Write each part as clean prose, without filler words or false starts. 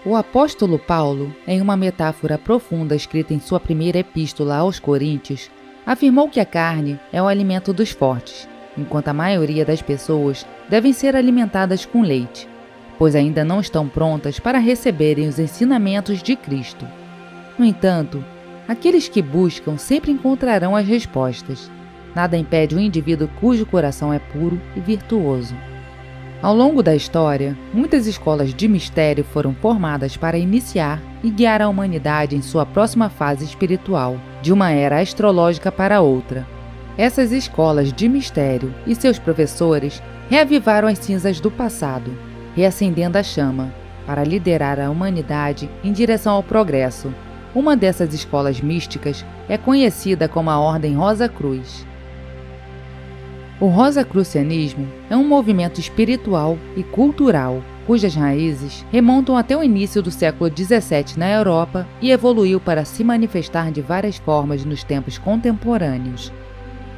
O apóstolo Paulo, em uma metáfora profunda escrita em sua primeira epístola aos Coríntios, afirmou que a carne é o alimento dos fortes, enquanto a maioria das pessoas devem ser alimentadas com leite, pois ainda não estão prontas para receberem os ensinamentos de Cristo. No entanto, aqueles que buscam sempre encontrarão as respostas. Nada impede um indivíduo cujo coração é puro e virtuoso. Ao longo da história, muitas escolas de mistério foram formadas para iniciar e guiar a humanidade em sua próxima fase espiritual, de uma era astrológica para outra. Essas escolas de mistério e seus professores reavivaram as cinzas do passado, reacendendo a chama, para liderar a humanidade em direção ao progresso. Uma dessas escolas místicas é conhecida como a Ordem Rosa Cruz. O rosacrucianismo é um movimento espiritual e cultural, cujas raízes remontam até o início do século XVII na Europa e evoluiu para se manifestar de várias formas nos tempos contemporâneos.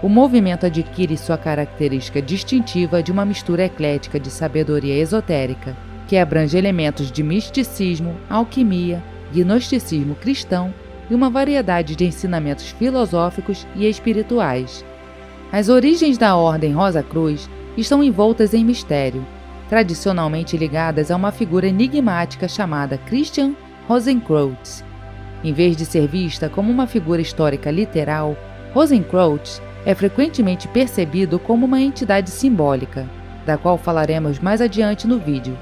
O movimento adquire sua característica distintiva de uma mistura eclética de sabedoria esotérica, que abrange elementos de misticismo, alquimia, gnosticismo cristão e uma variedade de ensinamentos filosóficos e espirituais. As origens da Ordem Rosa Cruz estão envoltas em mistério, tradicionalmente ligadas a uma figura enigmática chamada Christian Rosenkreutz. Em vez de ser vista como uma figura histórica literal, Rosenkreutz é frequentemente percebido como uma entidade simbólica, da qual falaremos mais adiante no vídeo.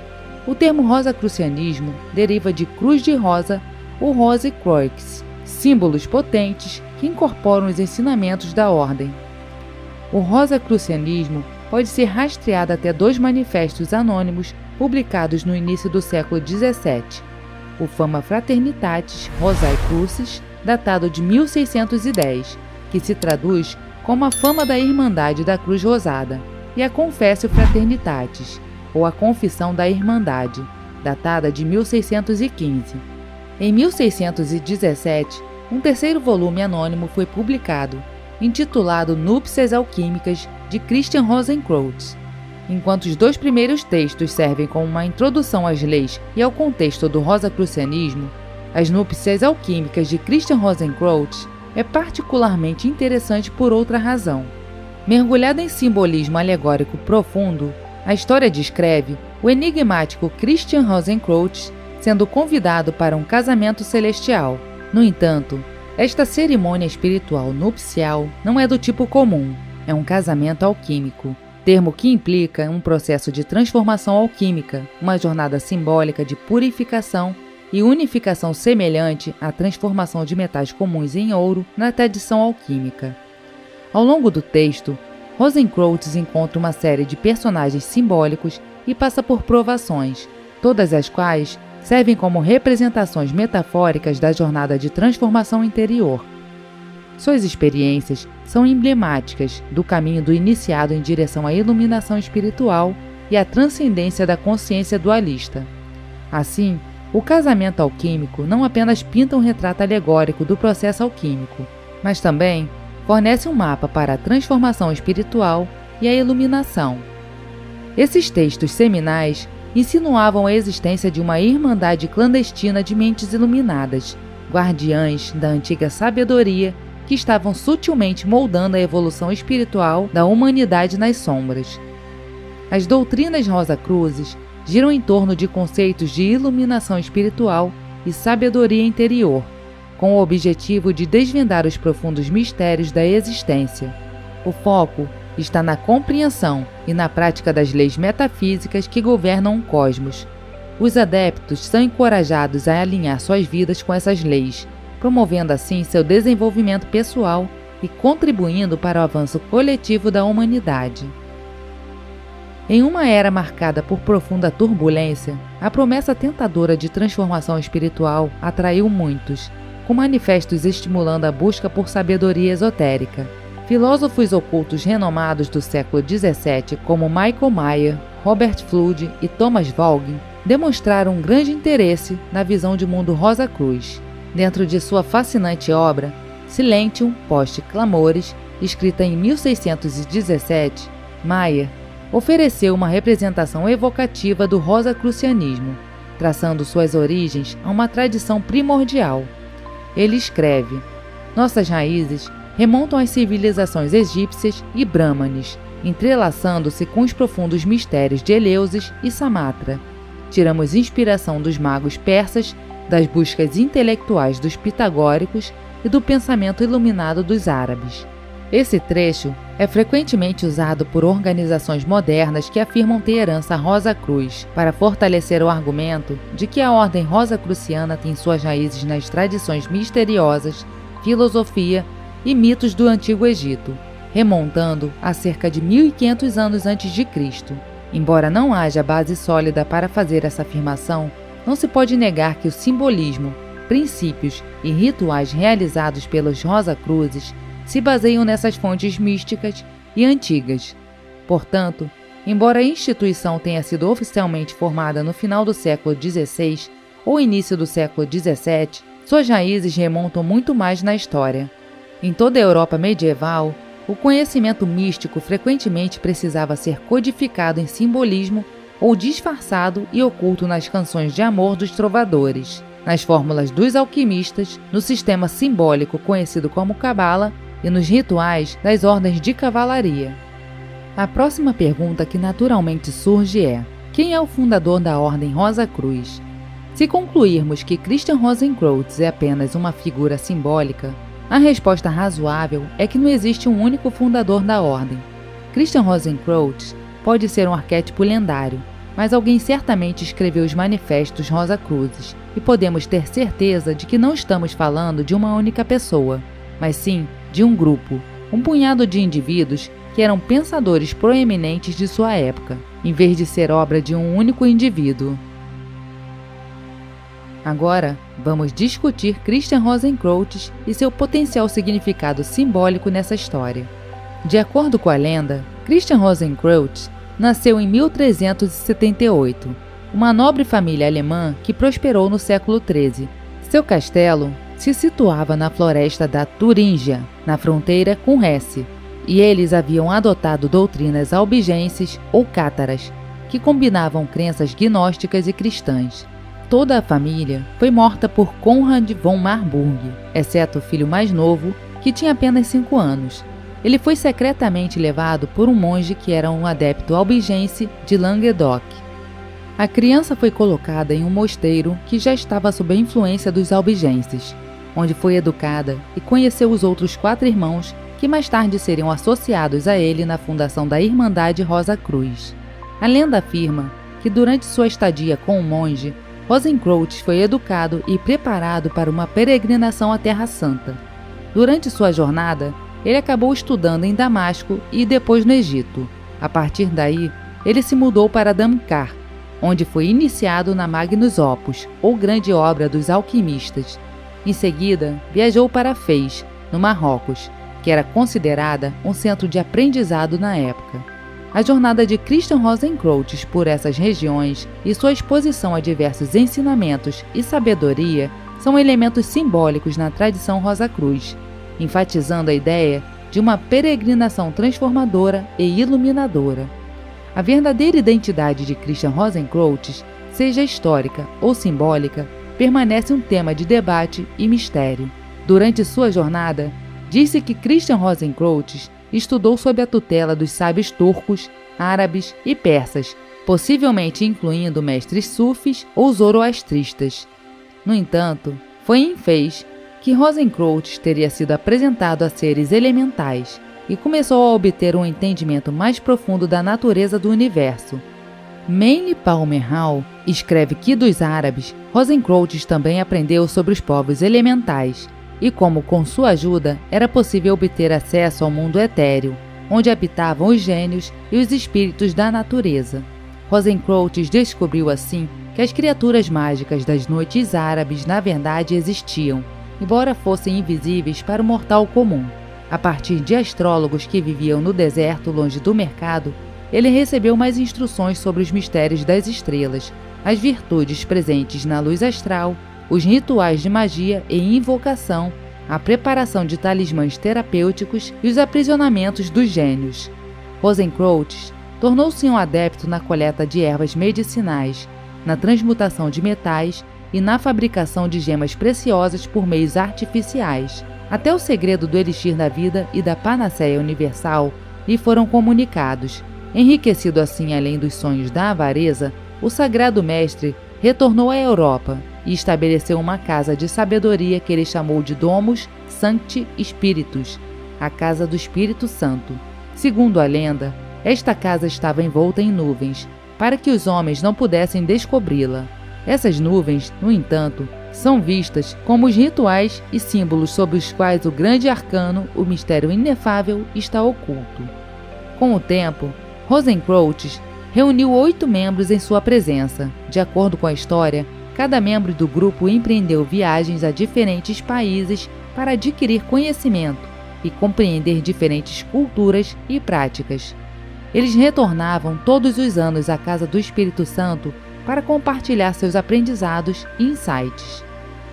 O termo rosacrucianismo deriva de cruz de rosa ou Rosenkreuz, símbolos potentes que incorporam os ensinamentos da ordem. O rosacrucianismo pode ser rastreado até 2 manifestos anônimos publicados no início do século XVII. O Fama Fraternitatis Rosae Crucis, datado de 1610, que se traduz como a fama da Irmandade da Cruz Rosada, e a Confessio Fraternitatis, ou a Confissão da Irmandade, datada de 1615. Em 1617, um terceiro volume anônimo foi publicado, intitulado Núpcias Alquímicas, de Christian Rosenkreutz. Enquanto os 2 primeiros textos servem como uma introdução às leis e ao contexto do rosacrucianismo, as Núpcias Alquímicas de Christian Rosenkreutz é particularmente interessante por outra razão. Mergulhada em simbolismo alegórico profundo, a história descreve o enigmático Christian Rosenkreutz sendo convidado para um casamento celestial. No entanto, esta cerimônia espiritual nupcial não é do tipo comum, é um casamento alquímico, termo que implica um processo de transformação alquímica, uma jornada simbólica de purificação e unificação semelhante à transformação de metais comuns em ouro na tradição alquímica. Ao longo do texto, Rosenkreutz encontra uma série de personagens simbólicos e passa por provações, todas as quais servem como representações metafóricas da jornada de transformação interior. Suas experiências são emblemáticas do caminho do iniciado em direção à iluminação espiritual e à transcendência da consciência dualista. Assim, o casamento alquímico não apenas pinta um retrato alegórico do processo alquímico, mas também fornece um mapa para a transformação espiritual e a iluminação. Esses textos seminais insinuavam a existência de uma irmandade clandestina de mentes iluminadas, guardiães da antiga sabedoria que estavam sutilmente moldando a evolução espiritual da humanidade nas sombras. As doutrinas rosacruzes giram em torno de conceitos de iluminação espiritual e sabedoria interior, com o objetivo de desvendar os profundos mistérios da existência. O foco está na compreensão e na prática das leis metafísicas que governam o cosmos. Os adeptos são encorajados a alinhar suas vidas com essas leis, promovendo assim seu desenvolvimento pessoal e contribuindo para o avanço coletivo da humanidade. Em uma era marcada por profunda turbulência, a promessa tentadora de transformação espiritual atraiu muitos, com manifestos estimulando a busca por sabedoria esotérica. Filósofos ocultos renomados do século XVII, como Michael Mayer, Robert Fludd e Thomas Vogel, demonstraram um grande interesse na visão de mundo Rosacruz. Dentro de sua fascinante obra, Silentium Post Clamores, escrita em 1617, Mayer ofereceu uma representação evocativa do rosacrucianismo. traçando suas origens a uma tradição primordial. Ele escreve: nossas raízes remontam às civilizações egípcias e brâmanes, entrelaçando-se com os profundos mistérios de Eleusis e Samatra. Tiramos inspiração dos magos persas, das buscas intelectuais dos pitagóricos e do pensamento iluminado dos árabes. Esse trecho é frequentemente usado por organizações modernas que afirmam ter herança Rosa-Cruz, para fortalecer o argumento de que a ordem rosacruciana tem suas raízes nas tradições misteriosas, filosofia e mitos do Antigo Egito, remontando a cerca de 1500 anos antes de Cristo. Embora não haja base sólida para fazer essa afirmação, não se pode negar que o simbolismo, princípios e rituais realizados pelos Rosa-Cruzes se baseiam nessas fontes místicas e antigas. Portanto, embora a instituição tenha sido oficialmente formada no final do século XVI ou início do século XVII, suas raízes remontam muito mais na história. Em toda a Europa medieval, o conhecimento místico frequentemente precisava ser codificado em simbolismo ou disfarçado e oculto nas canções de amor dos trovadores, nas fórmulas dos alquimistas, no sistema simbólico conhecido como Cabala e nos rituais das ordens de cavalaria. A próxima pergunta que naturalmente surge é: quem é o fundador da Ordem Rosa-Cruz? Se concluirmos que Christian Rosenkreutz é apenas uma figura simbólica, a resposta razoável é que não existe um único fundador da ordem. Christian Rosenkreutz pode ser um arquétipo lendário, mas alguém certamente escreveu os manifestos Rosa-Cruzes, e podemos ter certeza de que não estamos falando de uma única pessoa, mas sim de um grupo, um punhado de indivíduos que eram pensadores proeminentes de sua época, em vez de ser obra de um único indivíduo. Agora, vamos discutir Christian Rosenkreutz e seu potencial significado simbólico nessa história. De acordo com a lenda, Christian Rosenkreutz nasceu em 1378, uma nobre família alemã que prosperou no século XIII. Seu castelo se situava na floresta da Turíngia, na fronteira com Hesse, e eles haviam adotado doutrinas albigenses ou cátaras, que combinavam crenças gnósticas e cristãs. Toda a família foi morta por Conrad von Marburg, exceto o filho mais novo, que tinha apenas 5 anos. Ele foi secretamente levado por um monge que era um adepto albigense de Languedoc. A criança foi colocada em um mosteiro que já estava sob a influência dos albigenses, onde foi educada e conheceu os outros 4 irmãos que mais tarde seriam associados a ele na fundação da Irmandade Rosa-Cruz. A lenda afirma que durante sua estadia com o monge, Rosenkreutz foi educado e preparado para uma peregrinação à Terra Santa. Durante sua jornada, ele acabou estudando em Damasco e depois no Egito. A partir daí, ele se mudou para Damcar, onde foi iniciado na Magnus Opus, ou Grande Obra dos Alquimistas. Em seguida, viajou para Fez, no Marrocos, que era considerada um centro de aprendizado na época. A jornada de Christian Rosenkreutz por essas regiões e sua exposição a diversos ensinamentos e sabedoria são elementos simbólicos na tradição Rosa-Cruz, enfatizando a ideia de uma peregrinação transformadora e iluminadora. A verdadeira identidade de Christian Rosenkreutz, seja histórica ou simbólica, permanece um tema de debate e mistério. Durante sua jornada, disse que Christian Rosenkreutz estudou sob a tutela dos sábios turcos, árabes e persas, possivelmente incluindo mestres sufis ou zoroastristas. No entanto, foi em Fez que Rosenkreutz teria sido apresentado a seres elementais e começou a obter um entendimento mais profundo da natureza do universo. Manly Palmer Hall escreve que dos árabes, Rosenkreutz também aprendeu sobre os povos elementais, e como com sua ajuda era possível obter acesso ao mundo etéreo, onde habitavam os gênios e os espíritos da natureza. Rosenkreutz descobriu assim que as criaturas mágicas das noites árabes na verdade existiam, embora fossem invisíveis para o mortal comum. A partir de astrólogos que viviam no deserto longe do mercado, ele recebeu mais instruções sobre os mistérios das estrelas, as virtudes presentes na luz astral, os rituais de magia e invocação, a preparação de talismãs terapêuticos e os aprisionamentos dos gênios. Rosenkreutz tornou-se um adepto na coleta de ervas medicinais na transmutação de metais e na fabricação de gemas preciosas por meios artificiais. Até o segredo do elixir da vida e da panaceia universal lhe foram comunicados. Enriquecido assim além dos sonhos da avareza, o sagrado mestre retornou à Europa e estabeleceu uma casa de sabedoria que ele chamou de Domus Sancti Spiritus, a Casa do Espírito Santo. Segundo a lenda, esta casa estava envolta em nuvens, para que os homens não pudessem descobri-la. Essas nuvens, no entanto, são vistas como os rituais e símbolos sob os quais o grande arcano, o mistério inefável, está oculto. Com o tempo, Rosencrantz reuniu 8 membros em sua presença. De acordo com a história, cada membro do grupo empreendeu viagens a diferentes países para adquirir conhecimento e compreender diferentes culturas e práticas. Eles retornavam todos os anos à Casa do Espírito Santo para compartilhar seus aprendizados e insights.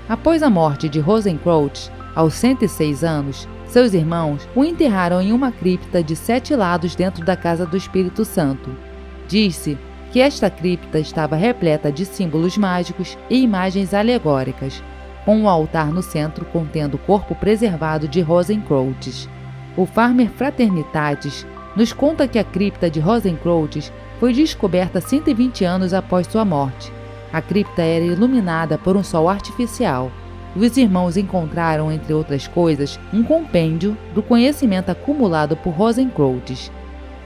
Após a morte de Rosencrantz, aos 106 anos, seus irmãos o enterraram em uma cripta de 7 lados dentro da Casa do Espírito Santo. Diz-se que esta cripta estava repleta de símbolos mágicos e imagens alegóricas, com um altar no centro contendo o corpo preservado de Rosencrantz. O Farmer Fraternitatis nos conta que a cripta de Rosencrantz foi descoberta 120 anos após sua morte. A cripta era iluminada por um sol artificial. Os irmãos encontraram, entre outras coisas, um compêndio do conhecimento acumulado por Rosencrantz.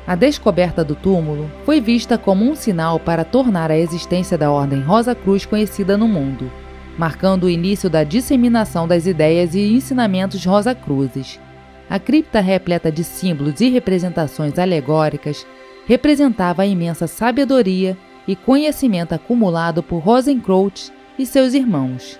A descoberta do túmulo foi vista como um sinal para tornar a existência da Ordem Rosa Cruz conhecida no mundo, marcando o início da disseminação das ideias e ensinamentos Rosacruzes. A cripta repleta de símbolos e representações alegóricas representava a imensa sabedoria e conhecimento acumulado por Rosencrantz e seus irmãos.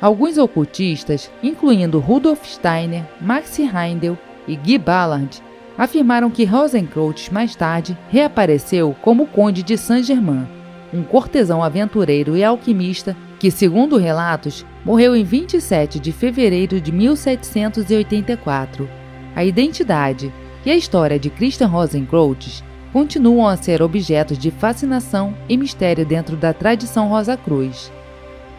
Alguns ocultistas, incluindo Rudolf Steiner, Max Heindel e Guy Ballard, afirmaram que Rosencrantz mais tarde reapareceu como Conde de Saint-Germain, um cortesão aventureiro e alquimista que, segundo relatos, morreu em 27 de fevereiro de 1784. A identidade e a história de Christian Rosencrantz continuam a ser objetos de fascinação e mistério dentro da tradição Rosacruz.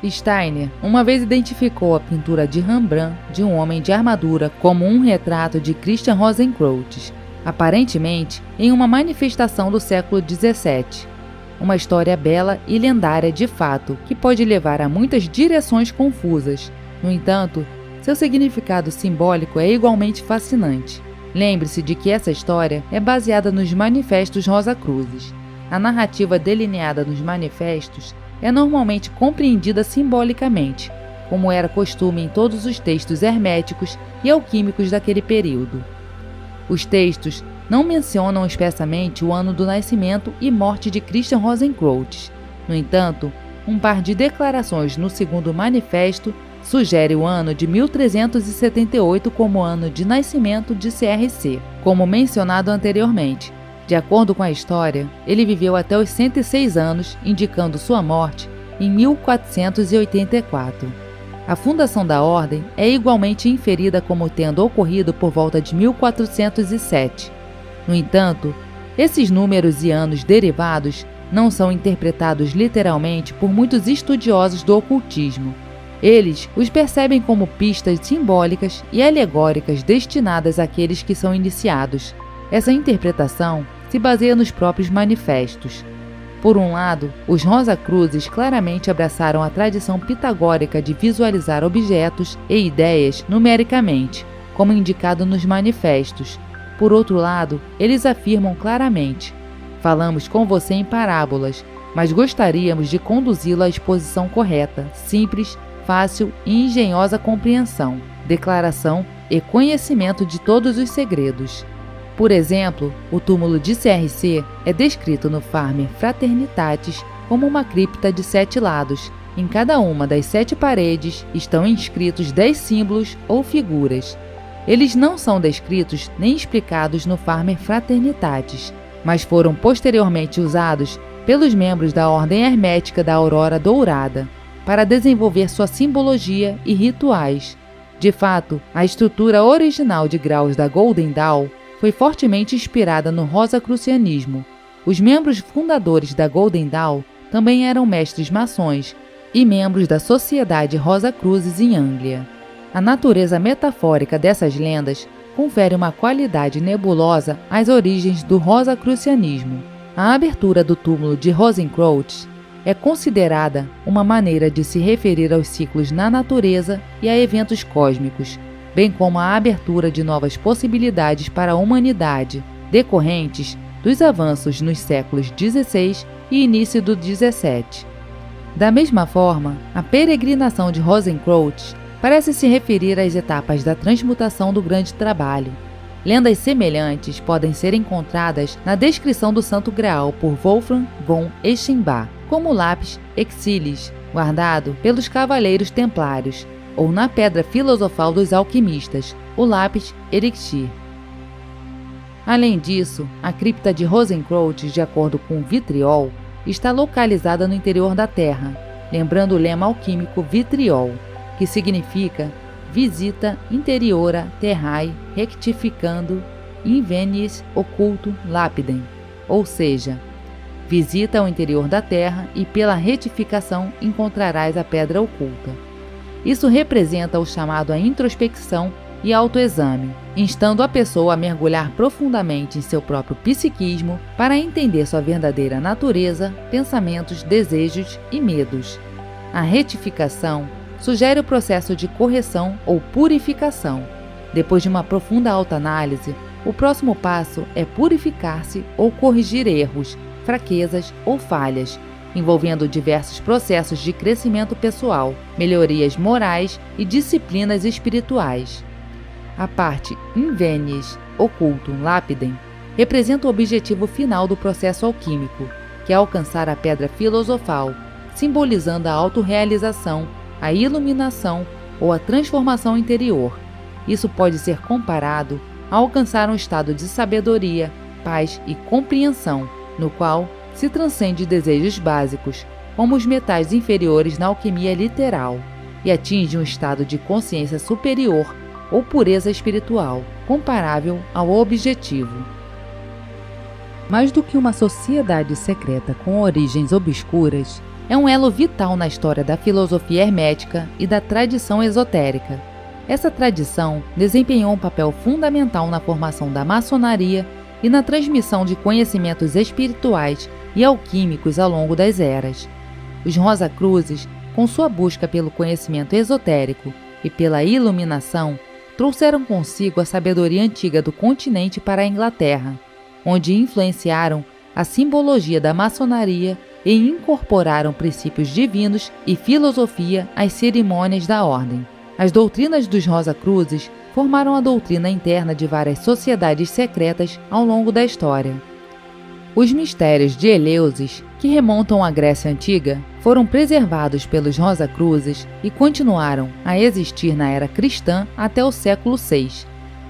Steiner uma vez identificou a pintura de Rembrandt de um homem de armadura como um retrato de Christian Rosencrantz, aparentemente em uma manifestação do século XVII. Uma história bela e lendária de fato, que pode levar a muitas direções confusas. No entanto, seu significado simbólico é igualmente fascinante. Lembre-se de que essa história é baseada nos manifestos Rosacruzes. A narrativa delineada nos manifestos é normalmente compreendida simbolicamente, como era costume em todos os textos herméticos e alquímicos daquele período. Os textos não mencionam expressamente o ano do nascimento e morte de Christian Rosencrantz. No entanto, um par de declarações no segundo manifesto sugere o ano de 1378 como ano de nascimento de CRC, como mencionado anteriormente. De acordo com a história, ele viveu até os 106 anos, indicando sua morte em 1484. A fundação da ordem é igualmente inferida como tendo ocorrido por volta de 1407. No entanto, esses números e anos derivados não são interpretados literalmente por muitos estudiosos do ocultismo. Eles os percebem como pistas simbólicas e alegóricas destinadas àqueles que são iniciados. Essa interpretação se baseia nos próprios manifestos. Por um lado, os Rosacruzes claramente abraçaram a tradição pitagórica de visualizar objetos e ideias numericamente, como indicado nos manifestos. Por outro lado, eles afirmam claramente: falamos com você em parábolas, mas gostaríamos de conduzi-lo à exposição correta, simples, fácil e engenhosa compreensão, declaração e conhecimento de todos os segredos. Por exemplo, o túmulo de CRC é descrito no Farmer Fraternitatis como uma cripta de 7 lados. Em cada uma das 7 paredes estão inscritos 10 símbolos ou figuras. Eles não são descritos nem explicados no Farmer Fraternitatis, mas foram posteriormente usados pelos membros da Ordem Hermética da Aurora Dourada para desenvolver sua simbologia e rituais. De fato, a estrutura original de graus da Golden Dawn foi fortemente inspirada no Rosacrucianismo. Os membros fundadores da Golden Dawn também eram mestres maçons e membros da Sociedade Rosacruzes em Anglia. A natureza metafórica dessas lendas confere uma qualidade nebulosa às origens do rosacrucianismo. A abertura do túmulo de Rosencrantz é considerada uma maneira de se referir aos ciclos na natureza e a eventos cósmicos, bem como a abertura de novas possibilidades para a humanidade, decorrentes dos avanços nos séculos XVI e início do XVII. Da mesma forma, a peregrinação de Rosencrantz parece se referir às etapas da transmutação do Grande Trabalho. Lendas semelhantes podem ser encontradas na descrição do Santo Graal por Wolfram von Eschenbach, como o lápis exilis, guardado pelos Cavaleiros Templários, ou na pedra filosofal dos alquimistas, o lápis elixir. Além disso, a cripta de Rosencrantz, de acordo com Vitriol, está localizada no interior da Terra, lembrando o lema alquímico Vitriol, que significa visita interiora terrae rectificando invenies occultum lapidem, ou seja, visita ao interior da terra e pela retificação encontrarás a pedra oculta. Isso representa o chamado à introspecção e autoexame, instando a pessoa a mergulhar profundamente em seu próprio psiquismo para entender sua verdadeira natureza, pensamentos, desejos e medos. A retificação sugere o processo de correção ou purificação. Depois de uma profunda autoanálise, o próximo passo é purificar-se ou corrigir erros, fraquezas ou falhas, envolvendo diversos processos de crescimento pessoal, melhorias morais e disciplinas espirituais. A parte invenies occultum lapidem representa o objetivo final do processo alquímico, que é alcançar a pedra filosofal, simbolizando a autorrealização, a iluminação ou a transformação interior. Isso pode ser comparado a alcançar um estado de sabedoria, paz e compreensão, no qual se transcende desejos básicos, como os metais inferiores na alquimia literal, e atinge um estado de consciência superior ou pureza espiritual, comparável ao objetivo. Mais do que uma sociedade secreta com origens obscuras, é um elo vital na história da filosofia hermética e da tradição esotérica. Essa tradição desempenhou um papel fundamental na formação da maçonaria e na transmissão de conhecimentos espirituais e alquímicos ao longo das eras. Os Rosacruzes, com sua busca pelo conhecimento esotérico e pela iluminação, trouxeram consigo a sabedoria antiga do continente para a Inglaterra, onde influenciaram a simbologia da maçonaria e incorporaram princípios divinos e filosofia às cerimônias da ordem. As doutrinas dos Rosacruzes formaram a doutrina interna de várias sociedades secretas ao longo da história. Os mistérios de Eleusis, que remontam à Grécia Antiga, foram preservados pelos Rosacruzes e continuaram a existir na era cristã até o século VI.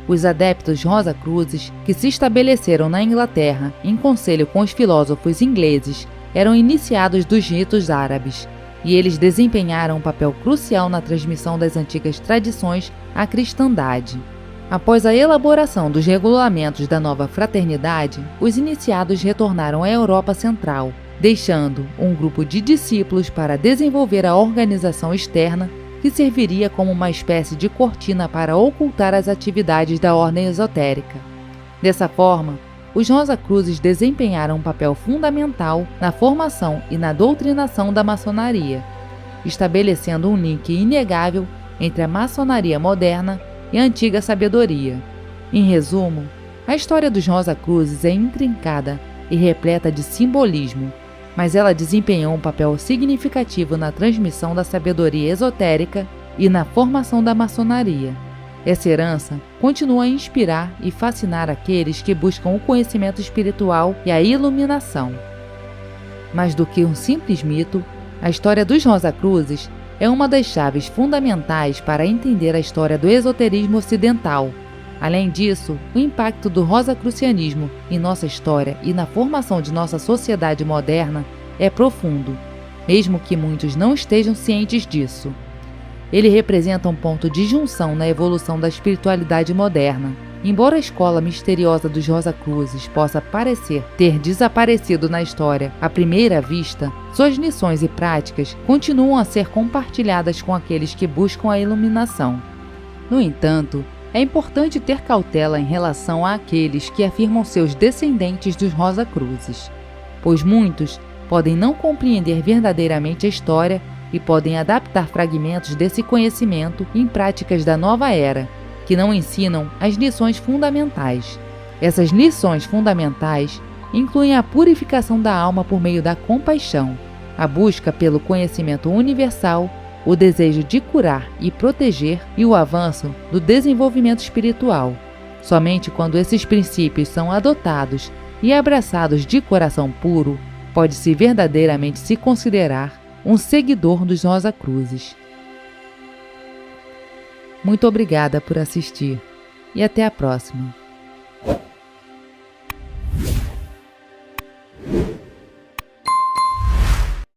Os adeptos Rosacruzes, que se estabeleceram na Inglaterra em conselho com os filósofos ingleses, eram iniciados dos ritos árabes, e eles desempenharam um papel crucial na transmissão das antigas tradições à cristandade. Após a elaboração dos regulamentos da nova fraternidade, os iniciados retornaram à Europa Central, deixando um grupo de discípulos para desenvolver a organização externa que serviria como uma espécie de cortina para ocultar as atividades da ordem esotérica. Dessa forma, os Rosacruzes desempenharam um papel fundamental na formação e na doutrinação da maçonaria, estabelecendo um link inegável entre a maçonaria moderna e a antiga sabedoria. Em resumo, a história dos Rosacruzes é intrincada e repleta de simbolismo, mas ela desempenhou um papel significativo na transmissão da sabedoria esotérica e na formação da maçonaria. Essa herança continua a inspirar e fascinar aqueles que buscam o conhecimento espiritual e a iluminação. Mais do que um simples mito, a história dos Rosacruzes é uma das chaves fundamentais para entender a história do esoterismo ocidental. Além disso, o impacto do rosacrucianismo em nossa história e na formação de nossa sociedade moderna é profundo, mesmo que muitos não estejam cientes disso. Ele representa um ponto de junção na evolução da espiritualidade moderna, Embora a escola misteriosa dos Rosacruzes possa parecer ter desaparecido na história à primeira vista, suas lições e práticas continuam a ser compartilhadas com aqueles que buscam a iluminação. No entanto, é importante ter cautela em relação àqueles que afirmam ser os descendentes dos Rosacruzes, pois muitos podem não compreender verdadeiramente a história e podem adaptar fragmentos desse conhecimento em práticas da nova era, que não ensinam as lições fundamentais. Essas lições fundamentais incluem a purificação da alma por meio da compaixão, a busca pelo conhecimento universal, o desejo de curar e proteger e o avanço do desenvolvimento espiritual. Somente quando esses princípios são adotados e abraçados de coração puro, pode-se verdadeiramente se considerar um seguidor dos Rosacruzes. Muito obrigada por assistir e até a próxima.